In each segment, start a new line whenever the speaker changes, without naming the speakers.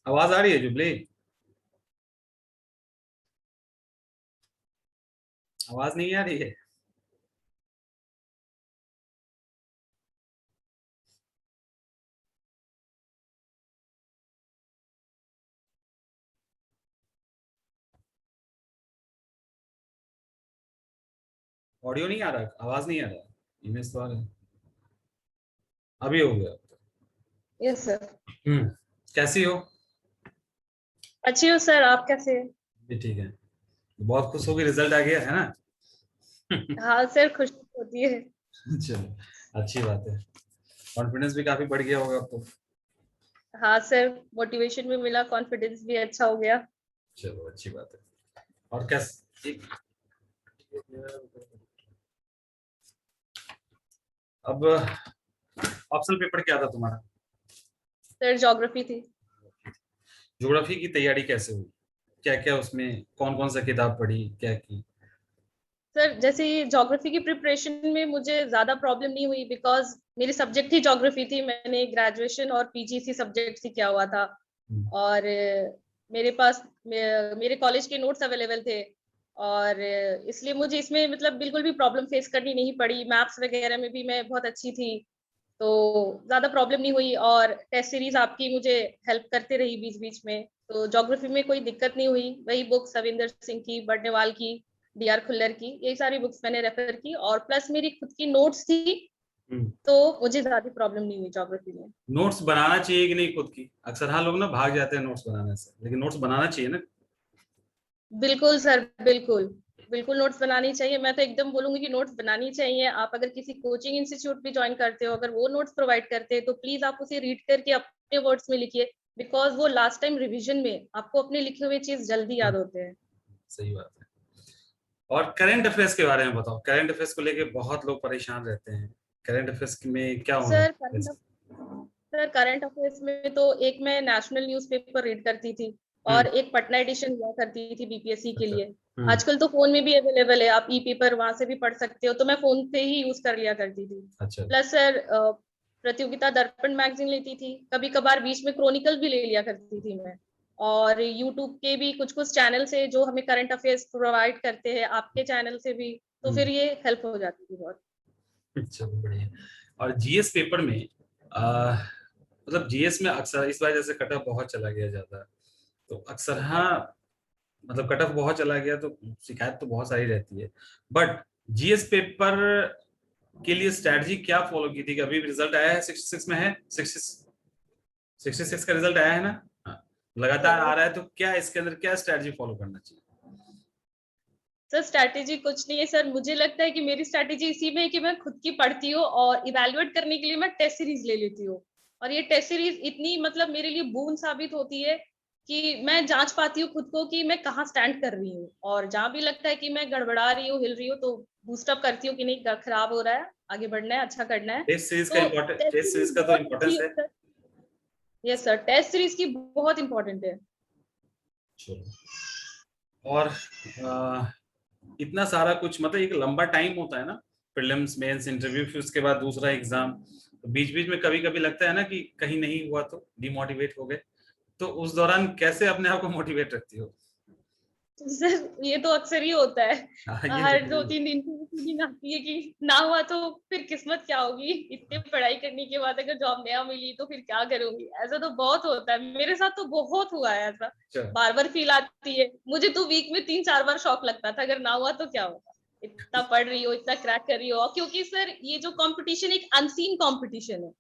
आवाज आ रही है जुबली? आवाज नहीं आ रही है? ऑडियो नहीं आ रहा, आवाज नहीं आ रहा, इमेज तो आ रहा है। अभी हो गया।
Yes sir.
हम्म। कैसी हो?
अच्छी हो सर, आप कैसे हैं?
भी ठीक है। बहुत खुश होगी, रिजल्ट आ गया है ना?
हाँ सर, खुशी होती है।
चलो, अच्छी बात है। कॉन्फिडेंस भी काफी बढ़ गया होगा अब तो।
हाँ सर, मोटिवेशन भी मिला, कॉन्फिडेंस भी अच्छा हो गया।
चलो, अच्छी बात है। और कैसे अब ऑप्शनल पेपर क्या था तुम्हारा?
सर ज्योग्राफी थी।
ज्योग्राफी की तैयारी कैसे हुई? क्या क्या उसमें, कौन कौन सा किताब पढ़ी, क्या की?
सर जैसे ये ज्योग्राफी की प्रिपरेशन में मुझे ज्यादा प्रॉब्लम नहीं हुई, बिकॉज मेरी सब्जेक्ट ही ज्योग्राफी थी। मैंने ग्रेजुएशन और पीजी इसी सब्जेक्ट से किया हुआ था।
हम्म।
और मेरे पास मेरे कॉलेज के नोट्स अवेलेबल थे। और इसलिए मुझे इसमें मतलब बिल्कुल भी प्रॉब्लम फेस करनी नहीं पड़ी। मैथ्स वगैरह में भी मैं बहुत अच्छी थी, तो ज्यादा प्रॉब्लम नहीं हुई। और टेस्ट सीरीज आपकी मुझे हेल्प करते रही बीच बीच में, तो ज्योग्राफी में कोई दिक्कत नहीं हुई। वही बुक सविंदर सिंह की, बर्नेवाल की, डीआर खुल्लर की, यही सारी बुक्स मैंने रेफर की, और प्लस मेरी खुद की नोट्स थी,
हम्म।
तो मुझे ज्यादा प्रॉब्लम नहीं हुई ज्योग्राफी में।
नोट्स बनाना चाहिए कि नहीं खुद की? अक्सर हाँ, लोग ना भाग जाते हैं नोट्स बनाने से, लेकिन नोट्स बनाना चाहिए ना।
बिल्कुल सर, बिल्कुल। बिल्कुल नोट्स बनानी चाहिए। मैं तो एकदम बोलूंगी कि नोट्स बनानी चाहिए। आप अगर किसी कोचिंग इंस्टीट्यूट भी ज्वाइन करते हो, अगर वो नोट्स प्रोवाइड करते हैं, तो प्लीज आप उसे रीड करके अपने वर्ड्स में लिखिए। बिकॉज वो लास्ट टाइम रिवीजन में आपको अपने लिखे हुए चीज जल्दी याद होते हैं।
सही बात है। और करंट अफेयर्स के बारे में बताओ। करंट अफेयर्स को लेके बहुत लोग परेशान रहते हैं। करंट अफेयर्स में क्या होना
सर
चाहिए?
करंट अफेयर्स में तो एक मैं नेशनल न्यूज़पेपर रीड करती थी,
हम्म।
और एक पटना एडिशन हुआ करती थी बीपीएससी के
अच्छा।
लिए।
हम्म।
आजकल तो फोन में भी अवेलेबल है, आप ई पेपर वहां से भी पढ़ सकते हो, तो मैं फोन पे ही यूज कर लिया करती थी।
अच्छा।
प्लस सर प्रतियोगिता दर्पण मैगजीन लेती थी, कभी कभार बीच में क्रॉनिकल भी ले लिया करती थी मैं। और यूट्यूब के भी कुछ कुछ चैनल से जो हमें करंट अफेयर्स प्रोवाइड करते हैं, आपके चैनल से भी, तो फिर
हम्म।
ये हेल्प हो जाती थी बहुत।
चलो, बढ़िया। और जीएस पेपर में मतलब जीएस में अक्सर इस बार जैसे कट ऑफ बहुत चला गया ज्यादा, तो अक्सर हाँ, मतलब कट ऑफ बहुत चला गया तो शिकायत तो बहुत सारी रहती है। बट जीएस पेपर के लिए स्ट्रैटेजी क्या फॉलो की थी? कि अभी रिजल्ट आया है, 66 में है, 66 का रिजल्ट आया है ना? हाँ। लगातार आ रहा है, तो क्या इसके अंदर क्या स्ट्रैटेजी फॉलो करना चाहिए?
सर स्ट्रैटेजी कुछ नहीं है सर, मुझे लगता है कि मेरी स्ट्रैटेजी इसी में है कि मैं खुद की पढ़ती हूँ, और इवेलुएट करने के लिए मैं टेस्ट सीरीज ले लेती हूँ। और ये टेस्ट सीरीज इतनी मतलब मेरे लिए बूंद साबित होती है कि मैं जांच पाती हूँ खुद को कि मैं कहाँ स्टैंड कर रही हूँ, और जहां भी लगता है कि मैं गड़बड़ा रही हूँ, हिल रही हूँ, तो बूस्टअप करती हूँ कि नहीं, खराब हो रहा है, आगे बढ़ना है, अच्छा करना है।
टेस्ट सीरीज का
तो
important,
test
test series
series
का तो
बहुत अच्छी
इम्पोर्टेंस
है
है।
Sir. Yes sir, test series की बहुत इंपॉर्टेंट है।
चलो। और इतना सारा कुछ, मतलब एक लंबा टाइम होता है ना, प्रीलिम्स मेंस इंटरव्यू, फिर उसके बाद दूसरा एग्जाम, तो बीच बीच में कभी कभी लगता है ना कि कहीं नहीं हुआ तो डिमोटिवेट हो गए, तो उस दौरान कैसे अपने आप को मोटिवेट रखती हो?
सर ये तो अक्सर ही होता है।
हाँ, ये
हर दो
तो
तीन दिन की फीलिंग आती है कि ना हुआ तो फिर किस्मत क्या होगी, इतने पढ़ाई करने के बाद अगर जॉब नया मिली तो फिर क्या करूंगी। ऐसा तो बहुत होता है, मेरे साथ तो बहुत हुआ है ऐसा।
अच्छा।
बार बार फील आती है मुझे, तो वीक में 3-4 बार शौक लगता था, अगर ना हुआ तो क्या होगा। इतना पढ़ रही हो, इतना क्रैक कर रही हो, क्योंकि सर ये जो कंपटीशन एक अनसीन कंपटीशन है,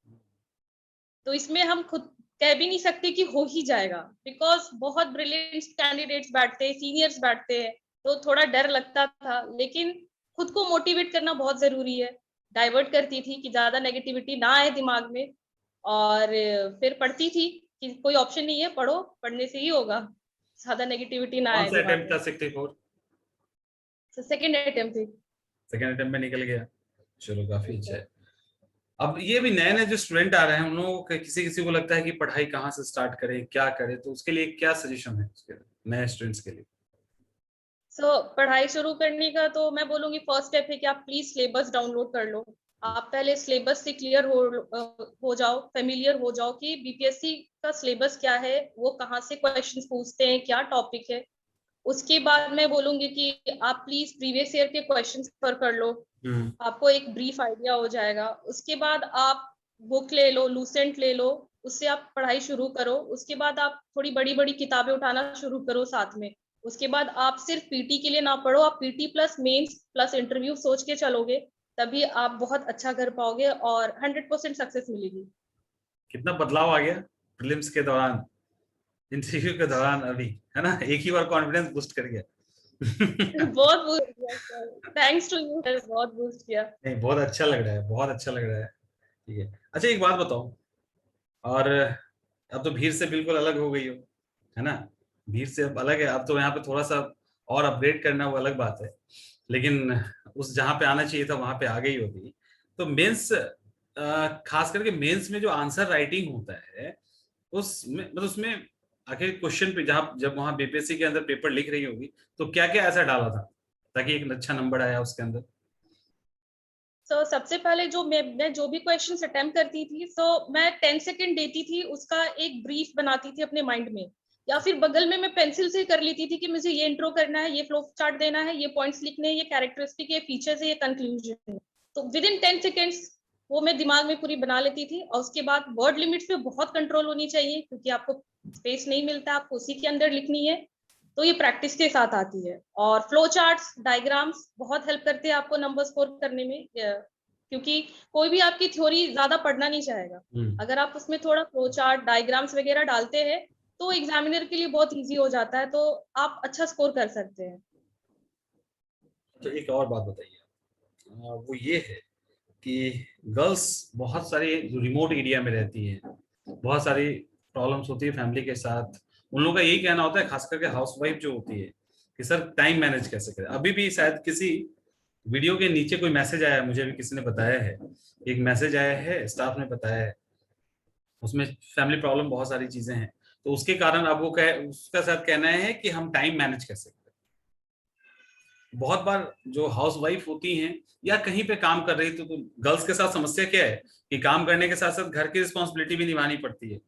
तो इसमें हम खुद कह भी नहीं सकते कि हो ही जाएगा, बिकॉज बहुत ब्रिलियंट कैंडिडेट्स बैठते हैं, सीनियर्स बैठते हैं, तो थोड़ा डर लगता था। लेकिन खुद को मोटिवेट करना बहुत जरूरी है। डाइवर्ट करती थी कि ज्यादा नेगेटिविटी ना आए दिमाग में, और फिर पढ़ती थी कि कोई ऑप्शन नहीं है, पढ़ो, पढ़ने से ही होगा, ज्यादा नेगेटिविटी ना
कौन
आए
सा
दिमाग
अटेम्प्ट
में।
था? 64?
सेकेंड अटेम्प्ट थी।
सेकेंड अटेम्प्ट में निकल गया। चलो, काफी अच्छा
सर
है। अब ये भी नए नए जो स्टूडेंट आ रहे हैं, उन लोगों को किसी किसी को लगता है कि पढ़ाई कहाँ से स्टार्ट करें, क्या करें, तो उसके लिए क्या सजेशन है उसके नए स्टूडेंट्स के लिए?
पढ़ाई शुरू करने का तो मैं बोलूंगी फर्स्ट स्टेप है कि आप प्लीज सिलेबस डाउनलोड कर लो। आप पहले सिलेबस से क्लियर हो जाओ, फेमिलियर हो जाओ कि बीपीएससी का सिलेबस क्या है, वो कहाँ से क्वेश्चंस पूछते हैं, क्या टॉपिक है। उसके बाद मैं बोलूंगी कि आप प्लीज प्रीवियस ईयर के क्वेश्चंस कर लो, आपको एक ब्रीफ आइडिया हो जाएगा। उसके बाद आप बुक ले लो, लूसेंट ले लो, उससे आप पढ़ाई शुरू करो। उसके बाद आप थोड़ी बड़ी बड़ी किताबें उठाना शुरू करो साथ में। उसके बाद आप सिर्फ पीटी के लिए ना पढ़ो, आप PT plus mains plus interview सोच के चलोगे, तभी आप बहुत अच्छा कर पाओगे और 100% सक्सेस मिलेगी।
कितना बदलाव आ गया प्रीलिम्स के दौरान, इंटरव्यू के दौरान अभी, है ना, एक ही बार कॉन्फिडेंस बूस्ट कर गया।
बहुत बूस्ट किया sir, thanks to you sir, बहुत बूस्ट किया।
नहीं, बहुत अच्छा लग रहा है, बहुत अच्छा लग रहा है। ठीक है, अच्छा एक बात बताओ, और अब तो भीड़ से बिल्कुल अलग हो गई हो, है ना, भीड़ से अब अलग है, अब तो यहाँ पे थोड़ा सा और अपग्रेड करना वो अलग बात है, लेकिन उस जहाँ पे आना चाहिए था वहां पे आ गई होगी। तो मेंस, खास करके मेंस में जो आंसर राइटिंग होता है, उसमें मतलब उसमें आखिर क्वेश्चन पे जहाँ जब वहां बीपीएससी के अंदर पेपर लिख रही होगी, तो क्या क्या ऐसा डाला था ताकि एक अच्छा नंबर आया उसके अंदर?
सो सबसे पहले जो मैं जो भी क्वेश्चंस अटेम्प्ट करती थी, सो मैं 10 सेकंड देती थी, उसका एक ब्रीफ बनाती थी अपने माइंड में, या फिर बगल में मैं पेंसिल से कर लेती थी कि मुझे ये इंट्रो करना है, ये फ्लो चार्ट देना है, ये पॉइंट्स लिखने हैं, ये कैरेक्टरिस्टिक, ये फीचर्स है, ये कंक्लूजन है। तो विद इन 10 सेकेंड्स वो मैं दिमाग में पूरी बना लेती थी। और उसके बाद वर्ड लिमिट्स पे बहुत कंट्रोल होनी चाहिए, क्योंकि आपको स्पेस नहीं मिलता, आपको उसी के अंदर लिखनी है। तो ये प्रैक्टिस के साथ आती है। और फ्लो चार्ट्स, डायग्राम्स बहुत हेल्प करते हैं आपको नंबर स्कोर करने में, क्योंकि कोई भी आपकी थ्योरी ज्यादा पढ़ना नहीं चाहेगा। अगर आप उसमें थोड़ा फ्लो चार्ट, डायग्राम्स वगैरह डालते हैं, तो एग्जामिनर के लिए बहुत इजी हो जाता है, तो आप अच्छा स्कोर कर सकते हैं।
तो एक और बात बताइए, वो ये है कि गर्ल्स बहुत सारे जो रिमोट एरिया में रहती हैं, बहुत सारी प्रॉब्लम्स होती है फैमिली के साथ, उन लोगों का यही कहना होता है, खास करके हाउस वाइफ जो होती है, कि सर टाइम मैनेज कैसे करें। अभी भी शायद किसी वीडियो के नीचे कोई मैसेज आया है, मुझे भी किसी ने बताया है, एक मैसेज आया है, स्टाफ ने बताया है, उसमें फैमिली प्रॉब्लम बहुत सारी चीजें हैं, तो उसके कारण अब वो कह उसका साथ कहना है कि हम टाइम मैनेज कैसे करें। बहुत बार जो हाउस वाइफ होती हैं या कहीं पे काम कर रही, तो गर्ल्स के साथ समस्या क्या है कि काम करने के साथ साथ घर की रिस्पॉन्सिबिलिटी भी निभानी पड़ती है,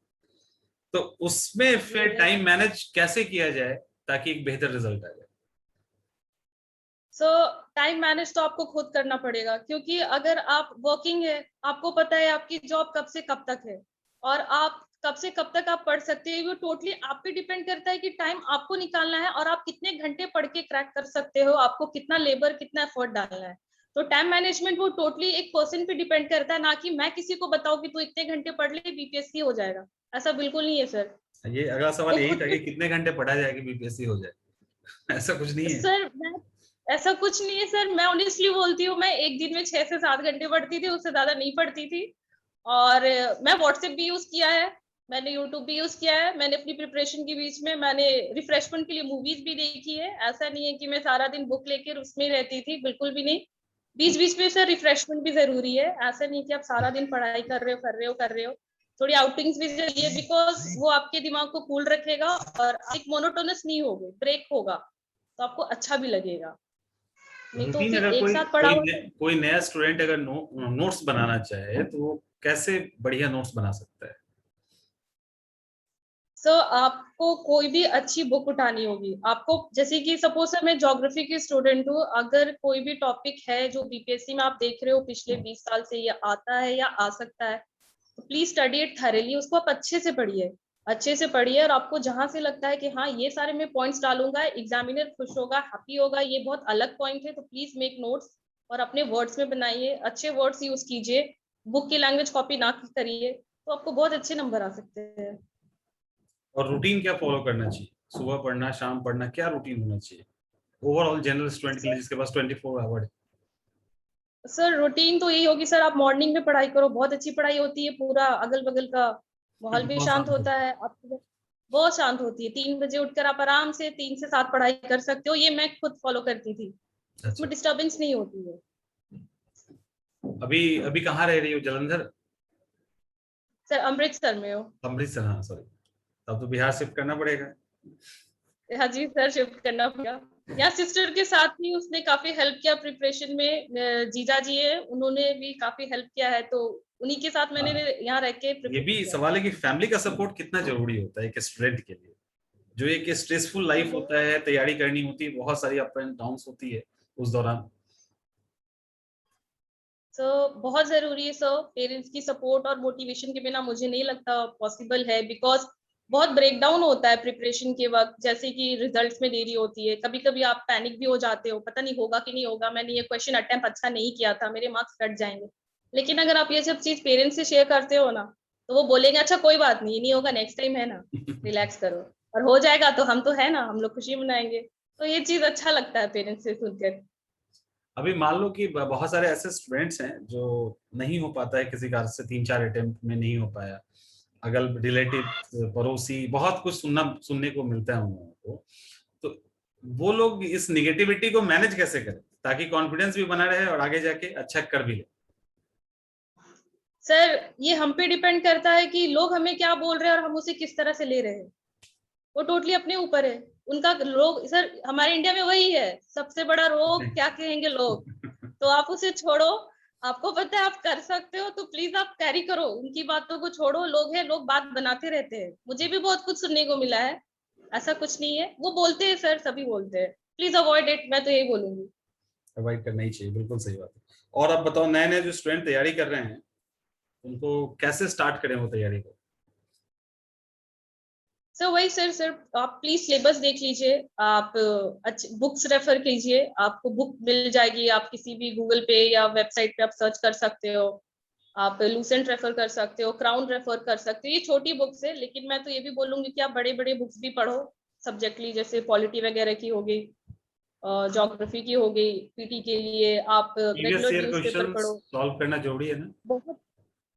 तो उसमें फिर टाइम मैनेज कैसे किया जाए ताकि एक बेहतर रिजल्ट आ जाए?
सो टाइम मैनेज तो आपको खुद करना पड़ेगा, क्योंकि अगर आप वर्किंग है, आपको पता है आपकी जॉब कब से कब तक है, और आप कब से कब तक आप पढ़ सकते हैं, वो टोटली आप पे डिपेंड करता है कि टाइम आपको निकालना है और आप कितने घंटे पढ़ के क्रैक कर सकते हो, आपको कितना लेबर, कितना एफर्ट डालना है। तो टाइम मैनेजमेंट वो टोटली एक पर्सन पे डिपेंड करता है, ना कि मैं किसी को बताऊं कि तू इतने घंटे पढ़ ले बीपीएससी हो जाएगा। ऐसा बिल्कुल नहीं है सर।
ये अगला सवाल
वो
यही
खुद
था
पे।
कि कितने घंटे पढ़ा जाए कि बीपीएससी हो जाए। ऐसा कुछ नहीं है।
सर मैं, ऐसा कुछ नहीं है सर, मैं ऑनेस्टली बोलती हूँ, मैं एक दिन में 6 से 7 घंटे पढ़ती थी, उससे ज्यादा नहीं पढ़ती थी। और मैं व्हाट्सएप भी यूज किया है, मैंने यूट्यूब भी यूज किया है, मैंने अपनी प्रिपरेशन के बीच में मैंने रिफ्रेशमेंट के लिए मूवीज भी देखी है। ऐसा नहीं है कि मैं सारा दिन बुक लेकर उसमें रहती थी, बिल्कुल भी नहीं। बीच बीच में सर रिफ्रेशमेंट भी जरूरी है, ऐसा नहीं कि आप सारा दिन पढ़ाई कर रहे हो कर रहे हो कर रहे हो। थोड़ी आउटिंग्स भी चाहिए, बिकॉज वो आपके दिमाग को कूल रखेगा और एक मोनोटोनस नहीं होगे, ब्रेक होगा, तो आपको अच्छा भी लगेगा। नहीं तो
रूटीन,
फिर
अगर
एक
कोई
साथ पढ़ा
कोई
हुआ
ने,
तो।
कोई नया स्टूडेंट अगर नोट्स बनाना चाहे तो वो कैसे बढ़िया नोट्स बना सकता है?
सो आपको कोई भी अच्छी बुक उठानी होगी, आपको जैसे कि सपोज मैं ज्योग्राफी की स्टूडेंट हूँ, अगर कोई भी टॉपिक है जो बीपीएससी में आप देख रहे हो पिछले 20 साल से ये आता है या आ सकता है, तो प्लीज स्टडी इट थॉरली, उसको आप अच्छे से पढ़िए, अच्छे से पढ़िए। और आपको जहां से लगता है कि हाँ ये सारे मैं पॉइंट्स डालूंगा, एग्जामिनर खुश होगा, हैप्पी होगा, ये बहुत अलग पॉइंट है, तो प्लीज मेक नोट्स और अपने वर्ड्स में बनाइए, अच्छे वर्ड्स यूज कीजिए, बुक की लैंग्वेज कॉपी ना करिए, तो आपको बहुत अच्छे नंबर आ सकते हैं।
और रूटीन क्या फॉलो करना चाहिए, सुबह पढ़ना, शाम पढ़ना, क्या रूटीन होना चाहिए ओवरऑल जनरल स्टूडेंट के लिए जिसके पास 24 आवर है?
सर रूटीन तो यही होगी सर, आप मॉर्निंग में पढ़ाई करो, बहुत अच्छी पढ़ाई होती है, पूरा अगल बगल का माहौल भी
बहुत
शांत
शांत
होता है, आप बहुत शांत होती है। 3 बजे उठकर आप आराम से 3 से 7 पढ़ाई कर सकते हो, ये मैं खुद फॉलो करती थी,
अच्छा,
उसमें डिस्टर्बेंस नहीं होती है।
अभी अभी कहाँ रह रही हो, जलंधर?
सर अमृतसर में हो।
अमृतसर, हाँ सॉरी, तब तो बिहार शिफ्ट करना पड़ेगा।
हाँ जी सर, शिफ्ट करना पड़ेगा। या सिस्टर के साथ भी उसने काफी हेल्प किया प्रिपरेशन में, जीजा जी है उन्होंने भी काफी हेल्प किया है, तो उन्हीं के साथ मैंने यहाँ रह के
ये भी
प्रिपेयर किया।
सवाल है कि फैमिली का सपोर्ट कितना जरूरी होता है एक स्टूडेंट के लिए, जो एक स्ट्रेसफुल लाइफ होता है, तैयारी करनी होती है, बहुत सारी अप एंड डाउन्स होती है उस दौरान।
सो बहुत जरूरी है सर, पेरेंट्स की सपोर्ट और मोटिवेशन के बिना मुझे नहीं लगता पॉसिबल है, बिकॉज बहुत ब्रेकडाउन होता है प्रिपरेशन के वक्त, जैसे कि रिजल्ट्स में देरी होती है, कभी कभी आप पैनिक भी हो जाते हो, पता नहीं होगा कि नहीं होगा, मैंने ये क्वेश्चन अटेम्प्ट अच्छा नहीं किया था, मेरे मार्क्स कट जाएंगे। लेकिन अगर आप ये सब चीज पेरेंट्स से शेयर करते हो ना, तो वो बोलेंगे अच्छा कोई बात नहीं, नहीं होगा नेक्स्ट टाइम है ना, रिलैक्स करो, और हो जाएगा तो हम तो है ना, हम लोग खुशी मनाएंगे। तो ये चीज अच्छा लगता है पेरेंट्स से सुनकर।
अभी मान लो कि बहुत सारे ऐसे स्टूडेंट्स हैं जो नहीं हो पाता है किसी कारण से, 3-4 अटेम्प्ट में नहीं हो पाया, अगल रिलेटिव पड़ोसी बहुत कुछ सुनने को मिलता है उन लोगों को, तो वो लोग इस निगेटिविटी को मैनेज कैसे करें ताकि कॉन्फिडेंस भी बना रहे और आगे जाके अच्छा कर भी ले?
सर ये हम पे डिपेंड करता है कि लोग हमें क्या बोल रहे हैं और हम उसे किस तरह से ले रहे हैं, वो टोटली अपने ऊपर है। उनका लोग सर हमारे इंडिया में वही है, सबसे बड़ा रोग क्या कहेंगे लोग, तो आप उसे छोड़ो, आपको पता है आप कर सकते हो तो प्लीज आप कैरी करो, उनकी बातों को छोड़ो, लोग हैं, लोग बात बनाते रहते हैं, मुझे भी बहुत कुछ सुनने को मिला है, ऐसा कुछ नहीं है, वो बोलते हैं सर, सभी बोलते हैं, प्लीज अवॉइड इट, मैं तो यही बोलूंगी।
अवॉइड करना ही चाहिए, बिल्कुल सही बात है। और अब बताओ, नए नए जो स्टूडेंट तैयारी कर रहे हैं उनको कैसे स्टार्ट करें वो तैयारी को?
सर वही सर आप प्लीज सिलेबस देख लीजिए, आप अच्छे बुक्स रेफर कीजिए, आपको बुक मिल जाएगी, आप किसी भी गूगल पे या वेबसाइट पे आप सर्च कर सकते हो, आप लूसेंट रेफर कर सकते हो, क्राउन रेफर कर सकते हो, ये छोटी बुक्स है, लेकिन मैं तो ये भी बोलूंगी कि आप बड़े बड़े बुक्स भी पढ़ो सब्जेक्टली, जैसे पॉलिटी वगैरह की हो गई, ज्योग्राफी की हो गई, पीटी के लिए आप
previous
regular
year
newspaper
question
पढ़ो।
सॉल्व करना जरूरी है ना?
बहुत,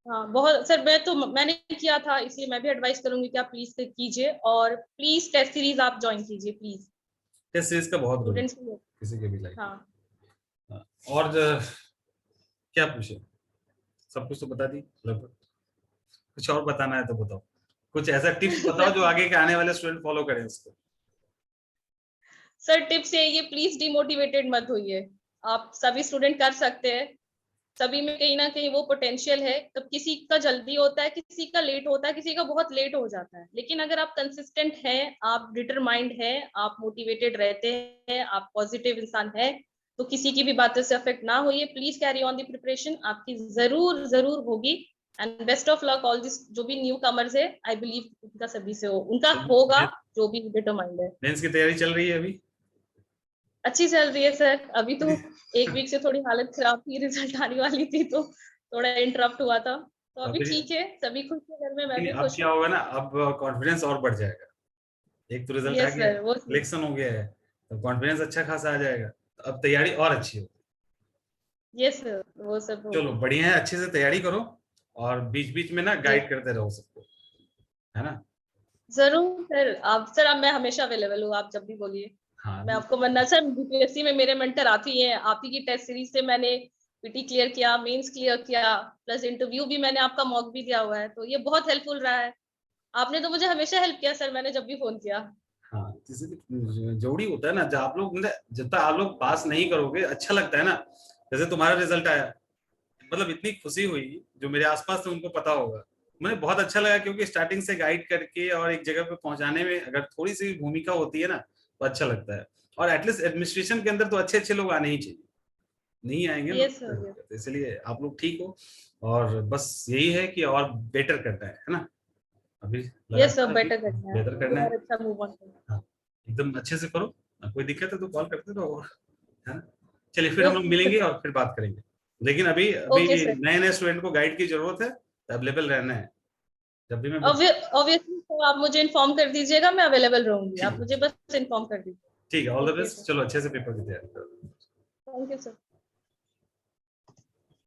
हाँ बहुत सर, मैंने किया था, इसलिए मैं भी एडवाइस करूंगी कि आप प्लीज कीजिए, और प्लीज टेस्ट सीरीज आप ज्वाइन कीजिए प्लीज,
टेस्ट सीरीज का बहुत रोल
स्टूडेंट्स के लिए।
किसी के भी लाइफ में।
हाँ
हाँ, और क्या पूछे, सब कुछ तो बता दी लगभग, कुछ और बताना है तो बताओ, कुछ ऐसा टिप्स बताओ जो आगे के आने वाले स्टूडेंट फॉलो करें उसको।
सर टिप्स ये प्लीज डिमोटिवेटेड मत होइए, आप सभी स्टूडेंट कर सकते हैं, सभी में कहीं ना कहीं वो पोटेंशियल है, तब किसी का जल्दी होता है, किसी का लेट होता है, किसी का बहुत लेट हो जाता है, लेकिन अगर आप कंसिस्टेंट हैं, आप डिटरमाइंड हैं, आप मोटिवेटेड रहते हैं, आप पॉजिटिव इंसान है, तो किसी की भी बातों से अफेक्ट ना होइए, please carry on the preparation, आपकी जरूर जरूर होगी। And best of luck all this, जो भी न्यू कमर्स है, आई बिलीव उनका सभी से हो, उनका होगा, जो भी डिटरमाइंड है।
मेंस की तैयारी चल रही है अभी?
अच्छी चल रही है सर, अभी तो एक वीक से थोड़ी हालत खराब थी, रिजल्ट आने वाली थी तो थोड़ा इंटरप्ट हुआ था, तो अभी
अभी
ठीक है, सभी खुश है घर में, मैं भी
अब
खुश
क्या
हूँ।
होगा ना, अब कॉन्फिडेंस और बढ़ जाएगा, एक तो रिजल्ट आ
यस
गया है,
सर वो
सिलेक्शन हो गया है, तो कॉन्फिडेंस अच्छा खासा आ जाएगा, तो अब तैयारी और अच्छी हो।
यस सर वो सब
चलो
होगी।
बढ़िया है, अच्छे से तैयारी करो, और बीच बीच में ना
यस
गाइड करते रहो सबको, है ना?
जरूर सर, आप सर, अब मैं हमेशा अवेलेबल हूँ, आप जब भी बोलिए,
हाँ,
मैं आपको वरना सर बीपीएससी में मेरे मेंटर आप ही हैं, आप ही की टेस्ट सीरीज से मैंने पीटी क्लियर किया, मेंस क्लियर किया, प्लस इंटरव्यू भी मैंने आपका मॉक भी दिया हुआ है, तो ये बहुत हेल्पफुल रहा है, आपने तो मुझे हमेशा हेल्प किया सर, मैंने जब भी फोन किया।
हाँ, जोड़ी होता है ना, जब आप लोग मतलब जब तक आप लोग पास नहीं करोगे अच्छा लगता है ना, जैसे तुम्हारा रिजल्ट आया, मतलब इतनी खुशी हुई, जो मेरे आसपास थे उनको पता होगा, मुझे बहुत अच्छा लगा, क्योंकि स्टार्टिंग से गाइड करके और एक जगह पे पहुंचाने में अगर थोड़ी सी भूमिका होती है ना, तो अच्छा लगता है, और एटलीस्ट एडमिनिस्ट्रेशन के अंदर तो अच्छे अच्छे लोग आने ही चाहिए, नहीं आएंगे
यस सर यस।
तो इसलिए आप लोग ठीक हो, और बस यही है कि और बेटर करना है ना, अभी
यस सर
लगातार अभी
बेटर करना है,
बेहतर
अभी
करना है।
और अच्छा मूव ऑन करना
हाँ, एकदम अच्छे से करो, कोई दिक्कत है तो कॉल करते रहो, है ना? चलिए फिर
है।
हम लोग
ओके
मिलेंगे
सर।
और फिर बात करेंगे, लेकिन अभी अभी
ओके सर,
नए नए स्टूडेंट को गाइड की जरूरत है, तो अवेलेबल रहना है, जब भी मैं
ऑब्वियसली सर आप मुझे इन्फॉर्म कर दीजिएगा, मैं अवेलेबल रहूंगी,
ठीक
आप
है,
मुझे बस इन्फॉर्म कर दीजिए।
ठीक है, all the
okay
best,
sir,
चलो अच्छे से पेपर की तैयारी करो।
Thank you sir.